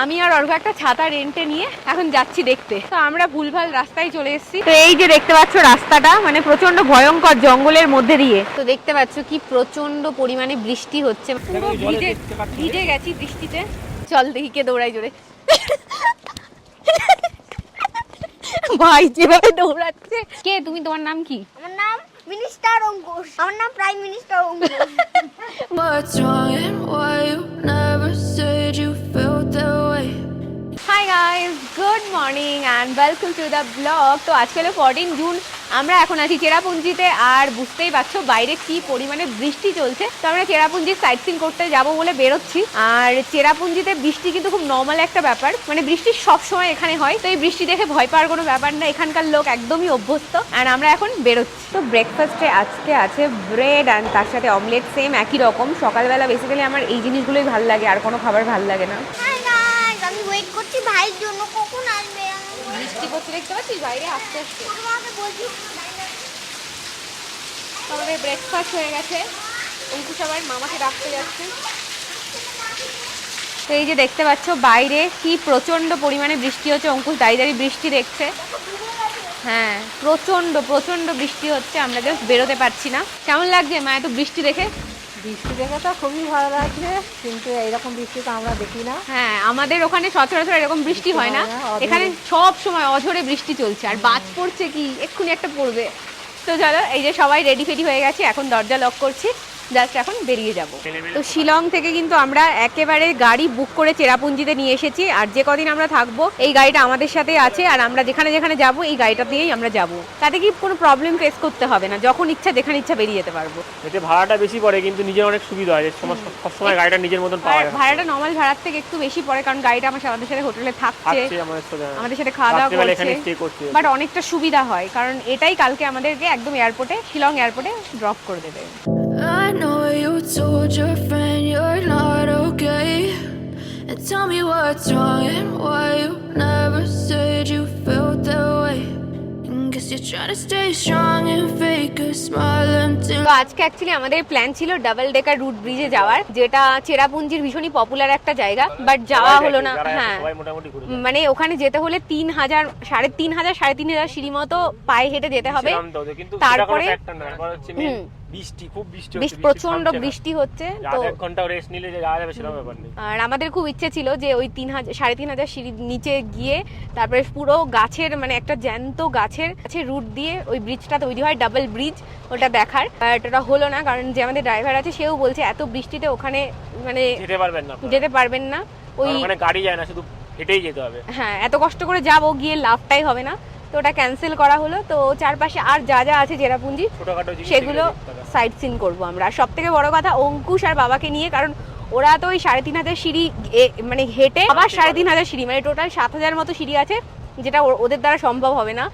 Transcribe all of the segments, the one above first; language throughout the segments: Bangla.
আমি আর অর্ঘ একটা ছাতা রেন্টে নিয়ে এখন যাচ্ছি দেখতে। তো আমরা ভুলভাল রাস্তায় চলে এসেছি। তো এই যে দেখতে পাচ্ছ রাস্তাটা মানে প্রচন্ড ভয়ঙ্কর জঙ্গলের মধ্যে দিয়ে। তো দেখতে পাচ্ছ কি প্রচন্ড পরিমাণে বৃষ্টি হচ্ছে, পুরো ভিজে গেছি বৃষ্টিতে। চল দেখি কে দৌড়াই জোরে। ভাই যেভাবে দৌড়াচ্ছে। কে তুমি, তোমার নাম কি? আমার নাম মিনিস্টার অঙ্কুশ। আমার নাম prime minister Ankush. What's wrong and why you never said you felt that way? Hi guys, good morning and welcome to the vlog. তো আজকে হলো 14 জুন। আমরা এখন আছি চেরাপুঞ্জিতে আর বুঝতেই পারছো বাইরে কি পরিমাণে বৃষ্টি চলছে। তো আমরা চেরাপুঞ্জির সাইট সিন করতে যাবো বলে বেরোচ্ছি। আর চেরাপুঞ্জিতে বৃষ্টি কিন্তু খুব নর্মাল একটা ব্যাপার, মানে বৃষ্টি সবসময় এখানে হয়। তো এই বৃষ্টি দেখে ভয় পাওয়ার কোনো ব্যাপার না, এখানকার লোক একদমই অভ্যস্ত। আর আমরা এখন বেরোচ্ছি। তো ব্রেকফাস্টে আজকে আছে ব্রেড অ্যান্ড তার সাথে অমলেট, সেম একই রকম। সকালবেলা বেসিক্যালি আমার এই জিনিসগুলোই ভালো লাগে, আর কোনো খাবার ভালো লাগে না। আমি ওয়েট করছি ভাইয়ের জন্য, কখন আসবে। বৃষ্টি পড়ছে দেখতে পাচ্ছিস বাইরে আস্তে আস্তে। আমাদের ব্রেকফাস্ট হয়ে গেছে। অঙ্কুশ আবার মামাকে ডাকতে যাচ্ছে। তো এই যে দেখতে পাচ্ছ বাইরে কি প্রচন্ড পরিমাণে বৃষ্টি হচ্ছে। অঙ্কুশ দাঁড়িয়ে দাঁড়িয়ে বৃষ্টি দেখছে। হ্যাঁ প্রচন্ড প্রচন্ড বৃষ্টি হচ্ছে, আমরা জাস্ট বেরোতে পারছি না। কেমন লাগছে মা এত বৃষ্টি দেখে? বৃষ্টি দেখে তো খুবই ভালো লাগছে, কিন্তু এইরকম বৃষ্টি তো আমরা দেখি না। হ্যাঁ আমাদের ওখানে সচরাচর এরকম বৃষ্টি হয় না, এখানে সব সময় অঝরে বৃষ্টি চলছে। আর বাজ পড়ছে কি এক্ষুনি একটা পড়বে। তো চলো এই যে সবাই রেডি ফেডি হয়ে গেছে, এখন দরজা লক করছি, জাস্ট এখন বেরিয়ে যাব। তো শিলং থেকে কিন্তু আমরা একেবারে গাড়ি বুক করে চেরাপুঞ্জিতে নিয়ে এসেছি। আর যে কদিন আমরা থাকবো এই গাড়িটা আমাদের সাথে আছে, আর আমরা যেখানে যেখানে যাব এই গাড়িটা দিয়েই আমরা যাব। তাতে কি কোনো প্রবলেম ফেস করতে হবে না, যখন ইচ্ছা যেখানে ইচ্ছা বেরিয়ে যেতে পারবো। এতে ভাড়াটা বেশি পড়ে কিন্তু নিজের অনেক সুবিধা হয়, সবসময় গাড়িটা নিজের মতন পাওয়া যায়। ভাড়াটা নর্মাল ভাড়ার থেকে একটু বেশি পড়ে, কারণ গাড়িটা আমাদের সাথে হোটেলে থাকছে, আমাদের সাথে খাওয়া দাওয়া করছে। বাট অনেকটা সুবিধা হয়, কারণ এটাই কালকে আমাদেরকে একদম এয়ারপোর্টে, শিলং এয়ারপোর্টে ড্রপ করে দেবে। I know you told your friend you're not okay, and tell me what's wrong and why you never said you felt that way. Guess you're trying to stay strong and fake a smile until. তো আজকে অ্যাকচুয়ালি আমাদের প্ল্যান ছিল ডাবল ডেকার রুট ব্রিজে যাওয়ার, যেটা চেরাপুঞ্জির ভীষণই পপুলার একটা জায়গা, বাট যাওয়া হলো না। হ্যাঁ মানে ওখানে যেতে হলে 3000 3,500 সিঁড়ি মতো পায়ে হেঁটে যেতে হবে। তারপরে প্রচন্ড বৃষ্টি হচ্ছে, তো আর আমাদের খুব ইচ্ছে ছিল যে ওই 3,500 সিঁড়ি নিচে গিয়ে তারপরে পুরো গাছের মানে একটা জ্যান্ত গাছের রুট দিয়ে ওই ব্রিজটা তৈরি হয়, ডাবল ব্রিজ, ওটা দেখার। বাট ওটা হলো না, কারণ যে আমাদের ড্রাইভার আছে সেও বলছে এত বৃষ্টিতে ওখানে মানে যেতে পারবেন না, ওই গাড়ি যায় না, শুধু হেঁটেই যেতে হবে। হ্যাঁ এত কষ্ট করে যাবো, গিয়ে লাভটাই হবে না, তো ওটা ক্যান্সেল করা হলো। তো চারপাশে আর যা যা আছে চেরাপুঞ্জি সেগুলো সাইট সিন করবো আমরা। আর সব থেকে বড় কথা অঙ্কুশ আর বাবাকে নিয়ে, কারণ ওরা তো ওই 3,500 সিঁড়ি মানে হেঁটে আবার 3,500 সিঁড়ি, মানে টোটাল 7,000 মতো সিঁড়ি আছে, যেটা ওদের দ্বারা সম্ভব হবে না,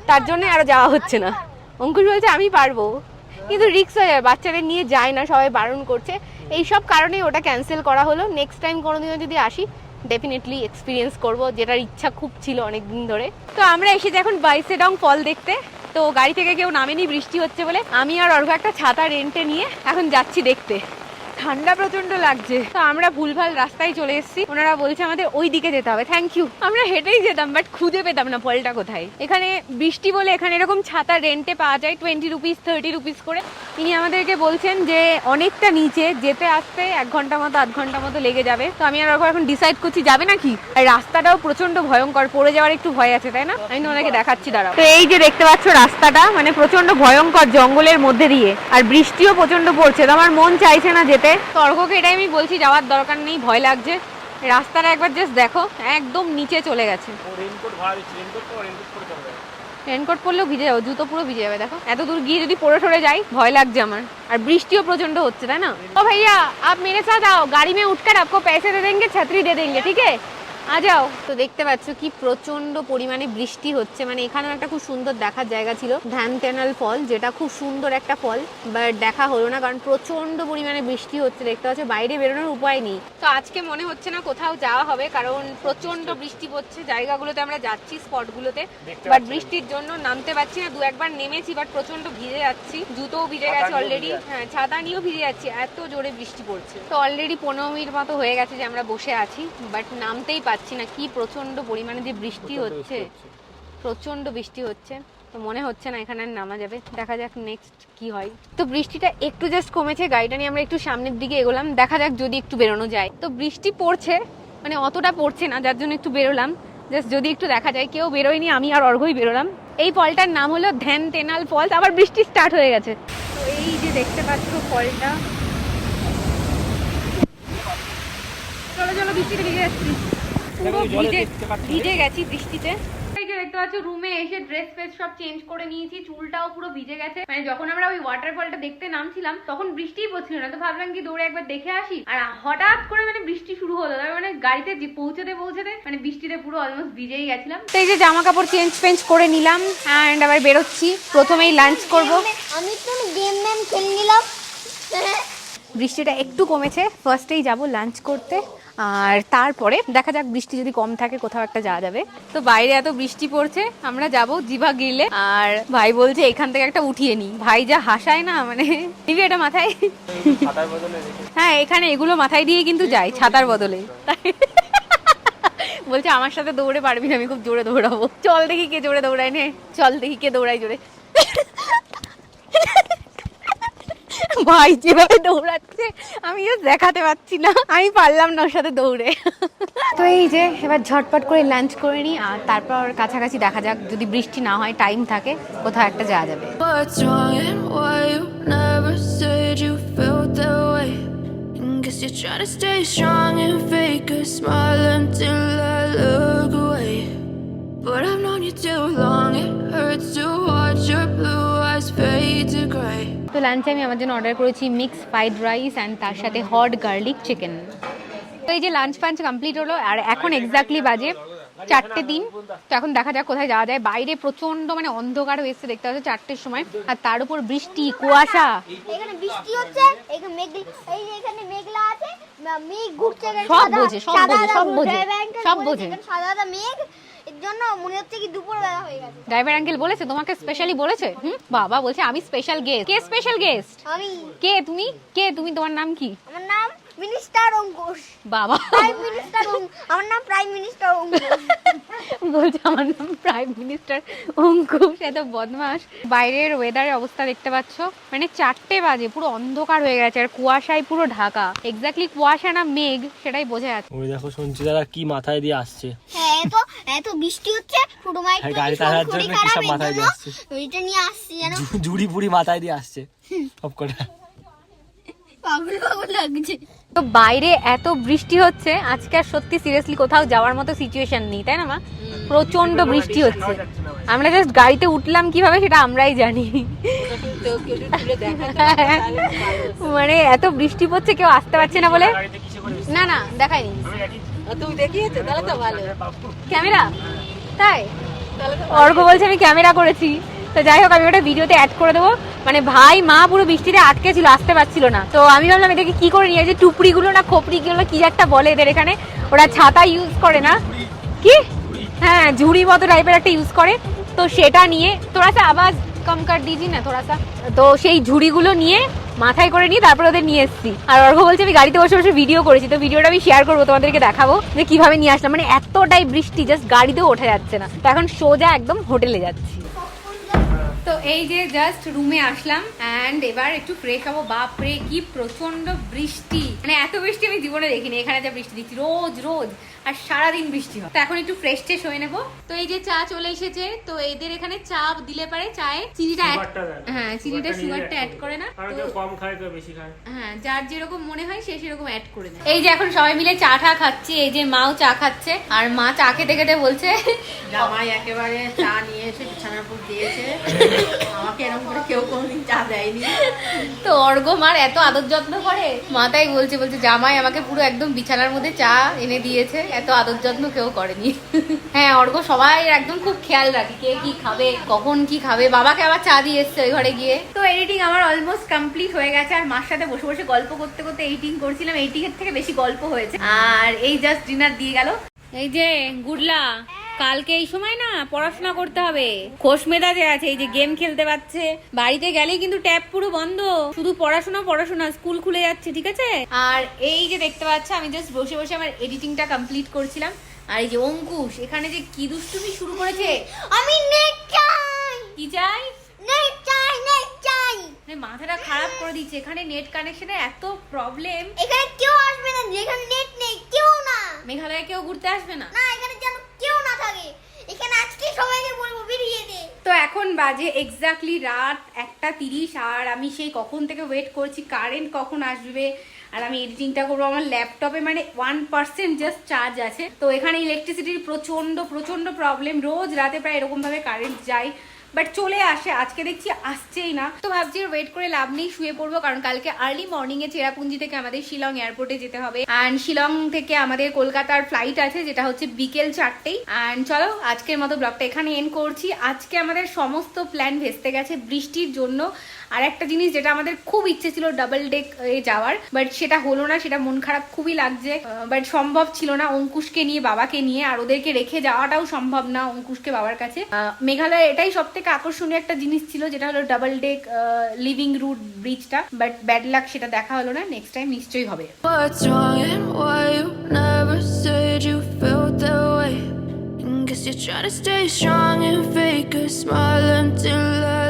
তার জন্য আরো যাওয়া হচ্ছে না। অঙ্কুশ বলছে আমি পারবো, কিন্তু রিস্ক হয়ে যাবে, বাচ্চাদের নিয়ে যায় না, সবাই বারণ করছে। এইসব কারণে ওটা ক্যান্সেল করা হলো। নেক্সট টাইম কোনোদিনও যদি আসি ডেফিনেটলি এক্সপিরিয়েন্স করব, যেটার ইচ্ছা খুব ছিল অনেকদিন ধরে। তো আমরা এসেছি এখন বাইসেডং ফল দেখতে। তো গাড়ি থেকে কেউ নামেনি বৃষ্টি হচ্ছে বলে, আমি আর অর্ঘ একটা ছাতা রেন্টে নিয়ে এখন যাচ্ছি দেখতে। ঠান্ডা প্রচন্ড লাগছে। তো আমরা ভুলভাল রাস্তায় চলে এসেছি, ওনারা বলছে আমাদের ওই দিকে যেতে হবে। থ্যাংক ইউ, আমরা হেঁটেই যেতাম, বাট খুঁজে পেতাম না ফলটা কোথায়। এখানে বৃষ্টি বলে এখানে এরকম ছাতা রেন্টে পাওয়া যায় 20 রুপিস 30 রুপিস করে। তিনি আমাদেরকে বলছেন যে অনেকটা নিচে যেতে আসতে 1 ঘন্টা মতো 8 ঘন্টা মতো লেগে যাবে। তো আমি আর এখন ডিসাইড করছি যাবে নাকি। আর রাস্তাটাও প্রচন্ড ভয়ঙ্কর, পড়ে যাওয়ার একটু ভয় আছে, তাই না? আমি তোমাদেরকে দেখাচ্ছি, দাঁড়াও। তো এই যে দেখতে পাচ্ছ রাস্তাটা মানে প্রচন্ড ভয়ঙ্কর জঙ্গলের মধ্যে দিয়ে, আর বৃষ্টিও প্রচন্ড পড়ছে। তো আমার মন চাইছে না যেতে। তর্ককে এটাই আমি বলছি যাওয়ার দরকার নেই, ভয় লাগছে। রাস্তাটা একবার জাস্ট দেখো, একদম নিচে চলে গেছে। রেনকোট পরলেও ভিজে যাবো, জুতো পুরো ভিজে যাবে। দেখো এত দূর গিয়ে যদি পড়ে সরে যাই, ভয় লাগছে আমার। আর বৃষ্টিও প্রচন্ড হচ্ছে, তাই না? ও ভাইয়া আপ মেরে সাথ आओ, গাড়ি में उठकर आपको पैसे दे देंगे, छतरी दे देंगे, ठीक है? आ जाओ। তো দেখতে পাচ্ছ কি প্রচন্ড পরিমাণে বৃষ্টি হচ্ছে। মানে এখানেও একটা খুব সুন্দর দেখার জায়গা ছিল, ধ্যানতেনাল ফল, যেটা খুব সুন্দর একটা ফল, বাট দেখা হলো না কারণ প্রচন্ড পরিমাণে বৃষ্টি হচ্ছে। দেখতে পাচ্ছ বাইরে বেরোনোর উপায় নেই। তো আজকে মনে হচ্ছে না কোথাও যাওয়া হবে, কারণ প্রচন্ড বৃষ্টি পড়ছে। জায়গাগুলোতে আমরা যাচ্ছি স্পটগুলোতে, বাট বৃষ্টির জন্য নামতে পারছি না। 2-1 বার নেমেছি, বাট প্রচন্ড ভিজে যাচ্ছি, জুতোও ভিজে গেছে অলরেডি। হ্যাঁ ছাতা নিয়েও ভিজে যাচ্ছি, এত জোরে বৃষ্টি পড়ছে। তো অলরেডি 15 মিনিট মতো হয়ে গেছে যে আমরা বসে আছি, বাট নামতেই পারছি পাচ্ছি না, কি প্রচন্ড পরিমাণে যে বৃষ্টি হচ্ছে, প্রচন্ড বৃষ্টি হচ্ছে। তো মনে হচ্ছে না এখানে নামা যাবে, দেখা যাক নেক্সট কি হয়। তো বৃষ্টিটা একটু জাস্ট কমেছে, গাড়িটা নিয়ে আমরা একটু সামনের দিকে এগোলাম, দেখা যাক যদি একটু বেরোনো যায়। তো বৃষ্টি পড়ছে, মানে অতটা পড়ছে না, যার জন্য একটু বেরোলাম, জাস্ট যদি একটু দেখা যায়। কেউ বেরোয়নি, আমি আর অর্ঘই বেরোলাম। এই ফলটার নাম হলো ধ্যান তেনাল ফলস। আবার বৃষ্টি স্টার্ট হয়ে গেছে। তো এই যে দেখতে পাচ্ছ ফলটা, চলো চলো বৃষ্টিতে ভিজে যাচ্ছি, পুরো ভিজে গেছি বৃষ্টিতে। এই যে দেখতে পাচ্ছ রুমে এসে ড্রেস ফ্রেস সব চেঞ্জ করে নিয়েছি, চুলটাও পুরো ভিজে গেছে। মানে যখন আমরা ওই ওয়াটারফলটা দেখতে নামছিলাম তখন বৃষ্টিই পড়ছিল না, তো ভাবলাম কি দৌড়ে একবার দেখে আসি। আর হঠাৎ করে মানে বৃষ্টি শুরু হলো, তার মানে গাড়িতে পৌঁছতে মানে বৃষ্টিতে পুরো অলমোস্ট ভিজেই গেছিলাম। তো এই যে জামা কাপড় চেঞ্জ করে নিলাম অ্যান্ড আবার বেরোচ্ছি। প্রথমেই লাঞ্চ করব। আমি তো গেম খেলে নিলাম। বৃষ্টিটা একটু কমেছে, ফার্স্টেই যাব লাঞ্চ করতে, আর তারপরে দেখা যাক বৃষ্টি যদি কম থাকে কোথাও একটা যাওয়া যাবে। তো বাইরে এত বৃষ্টি পড়ছে, আমরা যাব জিভা গিলে, আর ভাই বলছে এখান থেকে একটা উঠিয়ে নি। ভাই যা হাসায় না, মানে নিবি এটা মাথায়। হ্যাঁ এখানে এগুলো মাথায় দিয়ে কিন্তু যাই ছাতার বদলে। বলছে আমার সাথে দৌড়ে পারবি না, আমি খুব জোরে দৌড়াবো। চল দেখি কে জোরে দৌড়ায়, নে চল দেখি কে দৌড়ায় জোরে। ভাই যেভাবে দৌড়াচ্ছে আমি দেখাতে পাচ্ছি না, আমি পারলাম না ওর সাথে দৌড়ে। তো এই যে এবার ঝটপট করে লাঞ্চ করে নিই, আর তারপর কাছাকাছি দেখা যাক যদি বৃষ্টি না হয়, টাইম থাকে, কোথাও একটা যাওয়া যাবে। What's wrong and why you never said you felt that way? Guess you're trying to stay strong and fake a smile until I look away. But I've known you too long, it hurts to watch your blue eyes fade to grey. তো লাঞ্চে আমি আমার জন্য অর্ডার করেছি মিক্স ফ্রাইড রাইস অ্যান্ড তার সাথে হট গার্লিক চিকেন। তো এই যে লাঞ্চ ফাঞ্চ কমপ্লিট হলো, আর এখন এক্স্যাক্টলি বাজে 4:03। তো এখন দেখা যাক কোথায় যাওয়া যায়। বাইরে প্রচন্ড মানে অন্ধকার হয়ে এসছে, দেখতে পাচ্ছ 4টের সময়, আর তার উপর বৃষ্টি, কুয়াশা। এখানে বৃষ্টি হচ্ছে, এখানে মেঘলা আছে, মেঘ ঘুরছে, সব বোঝে সাদা মেঘ। এর জন্য মনে হচ্ছে কি দুপুর বেলা হয়ে গেছে। ড্রাইভার আঙ্কেল বলেছে তোমাকে স্পেশালি বলেছে? বাবা বলছে আমি স্পেশাল গেস্ট। কে স্পেশাল গেস্ট? আমি। কে তুমি তোমার নাম কি? আমার নাম মিনিস্টার অঙ্কুশ। বাবা প্রাইম মিনিস্টার, আমার নাম প্রাইম মিনিস্টার অঙ্কুশ। বলছে আমার নাম প্রাইম মিনিস্টার অঙ্কুশ। এত বদমাস। বাইরের ওয়েদারের অবস্থা দেখতে পাচ্ছ, মানে 4টে বাজে, পুরো অন্ধকার হয়ে গেছে, আর কুয়াশায় পুরো ঢাকা। এক্স্যাক্টলি কুয়াশা না মেঘ সেটাই বোঝা যাচ্ছে। ওই দেখো সঞ্চিতারা কি মাথায় দিয়ে আসছে। হ্যাঁ এত বৃষ্টি হচ্ছে, ছোট মাইক গাড়ি চালানোর জন্য কি সব মাথায় দিয়ে আসছে, ওইটা নিয়ে আসছি জানো, ঝুড়ি পুরি মাথায় দিয়ে আসছে সব কটা। পাগল লাগছে। তো বাইরে এত বৃষ্টি হচ্ছে, আজকে আর সত্যি সিরিয়াসলি কোথাও যাওয়ার মতো সিচুয়েশন নেই, তাই না মা? প্রচন্ড বৃষ্টি হচ্ছে, আমরা জাস্ট গাড়িতে উঠলাম কিভাবে সেটা আমরাই জানি। মানে এত বৃষ্টি পড়ছে, কেউ আসতে পারছে না বলে। না দেখাইনি। তুমি দেখিয়েছো তাহলে তো ভালো। ক্যামেরা? তাই অর্ঘ বলছে আমি ক্যামেরা করেছি। তো যাই হোক, আমি ওটা ভিডিওতে অ্যাড করে দেবো। মানে ভাই মা পুরো বৃষ্টিতে আটকে ছিল, আসতে পারছিল না। তো আমি ভাবলাম এদেরকে কি করে নিয়ে, যে টুপড়িগুলো না খোপড়িগুলো কি একটা বলে এদের এখানে, ওরা ছাতা ইউজ করে না কি, হ্যাঁ ঝুড়ি মতো টাইপের একটা ইউজ করে, তো সেটা নিয়ে থোড়া সা আওয়াজ কম কর দিজি না থোড়া সা, তো সেই ঝুড়িগুলো নিয়ে মাথায় করে নিয়ে তারপর ওদের নিয়ে এসেছি। আর অর্ঘ বলছে আমি গাড়িতে বসে বসে ভিডিও করেছি, তো ভিডিওটা আমি শেয়ার করবো, তোমাদেরকে দেখাবো যে কিভাবে নিয়ে আসলাম। মানে এতটাই বৃষ্টি, জাস্ট গাড়িতেও ওঠা যাচ্ছে না। তো এখন সোজা একদম হোটেলে যাচ্ছি। তো এই যে জাস্ট রুমে আসলাম অ্যান্ড এবার একটু ফ্রেশ হবো। বাপরে কি প্রচন্ড বৃষ্টি, মানে এত বৃষ্টি আমি জীবনে দেখিনি। এখানে যা বৃষ্টি দিচ্ছি রোজ আর সারাদিন বৃষ্টি হয়। তো এখন একটু ফ্রেশ ট্রেশ হয়ে নেবো। তো এই যে চা চলে এসেছে। তো এদের এখানে চা দিলে পারে চায়ে চিনিটা চিনিটা সুগারটা অ্যাড করে না, কম খায় তো বেশি খায়, হ্যাঁ যার যেরকম মনে হয় সে সেরকম অ্যাড করে দেয়। এই যে এখন সবাই মিলে চা টা খাচ্ছি, এই যে মাও চা খাচ্ছে, আর মা চা খেতে খেতে বলছে জামাই একেবারে চা নিয়ে এসে বিছানার উপর দিয়েছে, আমাকে এরকম করে কেউ কোনোদিন চা দেয়নি। তো অর্ঘ মার এত আদর যত্ন করে, মাতাই বলছে জামাই আমাকে পুরো একদম বিছানার মধ্যে চা এনে দিয়েছে, এত আদর যত্ন কেউ করেনি। হ্যাঁ অর্ঘ সবাই একদম খুব খেয়াল রাখি, কে কি খাবে কখন কি খাবে। বাবাকে আবার চা দিয়ে এসছে ওই ঘরে গিয়ে। তো এডিটিং আমার অলমোস্ট কমপ্লিট হয়ে গেছে, আর মার সাথে বসে বসে গল্প করতে করতে এডিটিং করছিলাম। এডিটিং এর থেকে বেশি গল্প হয়েছে। আর এই জাস্ট ডিনার দিয়ে গেল। এই যে গুডলা কালকে এই সময় না পড়াশোনা করতে হবে, খোশ মেজাজে আছে। এই যে গেম খেলতে পারছে, বাড়িতে গেলেই কিন্তু ট্যাব পুরো বন্ধ, শুধু পড়াশোনা, স্কুল খুলে যাচ্ছে, ঠিক আছে? আর এই যে দেখতে পাচ্ছ আমি জাস্ট বসে বসে আমার এডিটিংটা কমপ্লিট করছিলাম। আর এই যে অঙ্কুশ এখানে যে কি দুষ্টুমি শুরু করেছে। আমি নেট চাই, কি চাই? নেট চাই, নেট চাই। মানে মাথাটা খারাপ করে দিচ্ছে, এখানে নেট কানেকশনের এত প্রবলেম। এখানে কেউ আসবে না, যেখানে নেট নেই কেউ না। মেঘালয়ে কেউ ঘুরতে আসবে না? না, এখানে যেন কেউ না থাকে। এখানে আজকে সবাইকে বলবো বেরিয়ে দে। তো এখন বাজে এক্স্যাক্টলি রাত 1:30 আর আমি সেই কখন থেকে ওয়েট করছি কারেন্ট কখন আসবে। আর আমি এডিটিংটা করবো, আমার ল্যাপটপে মানে 1% জাস্ট চার্জ আছে। তো এখানে ইলেকট্রিসিটির প্রচন্ড প্রবলেম, রোজ রাতে প্রায় এরকমভাবে কারেন্ট যায়, বাট চলে আসে। আজকে দেখছি আসছেই না, তো ভাবছি ওয়েট করে লাভ নেই, শুয়ে পড়বো। কারণ কালকে আর্লি মর্নিং এ চেরাপুঞ্জি থেকে আমাদের শিলং এয়ারপোর্টে যেতে হবে, অ্যান্ড শিলং থেকে আমাদের কলকাতার ফ্লাইট আছে যেটা হচ্ছে বিকেল 4টেই। অ্যান্ড চলো আজকের মতো ব্লগটা এখানে এন্ড করছি। আজকে আমাদের সমস্ত প্ল্যান ভেস্তে গেছে বৃষ্টির জন্য। আর একটা জিনিস যেটা আমাদের খুব ইচ্ছে ছিল ডাবল ডেক এ যাওয়ার, বাট সেটা হলো না, সেটা মন খারাপ খুবই লাগছে, বাট সম্ভব ছিল না অঙ্কুশকে নিয়ে, বাবাকে নিয়ে, আর ওদেরকে রেখে যাওয়াটাও সম্ভব না অঙ্কুশকে বাবার কাছে। মেঘালয় এটাই সব থেকে আকর্ষণীয় একটা জিনিস ছিল, যেটা হলো ডাবল ডেক লিভিং রুট ব্রিজটা, বাট ব্যাড লাক, সেটা দেখা হলো না। নেক্সট টাইম নিশ্চয়ই হবে। What's wrong and why you never said you felt that way? Guess you're trying to stay strong and fake a smile until I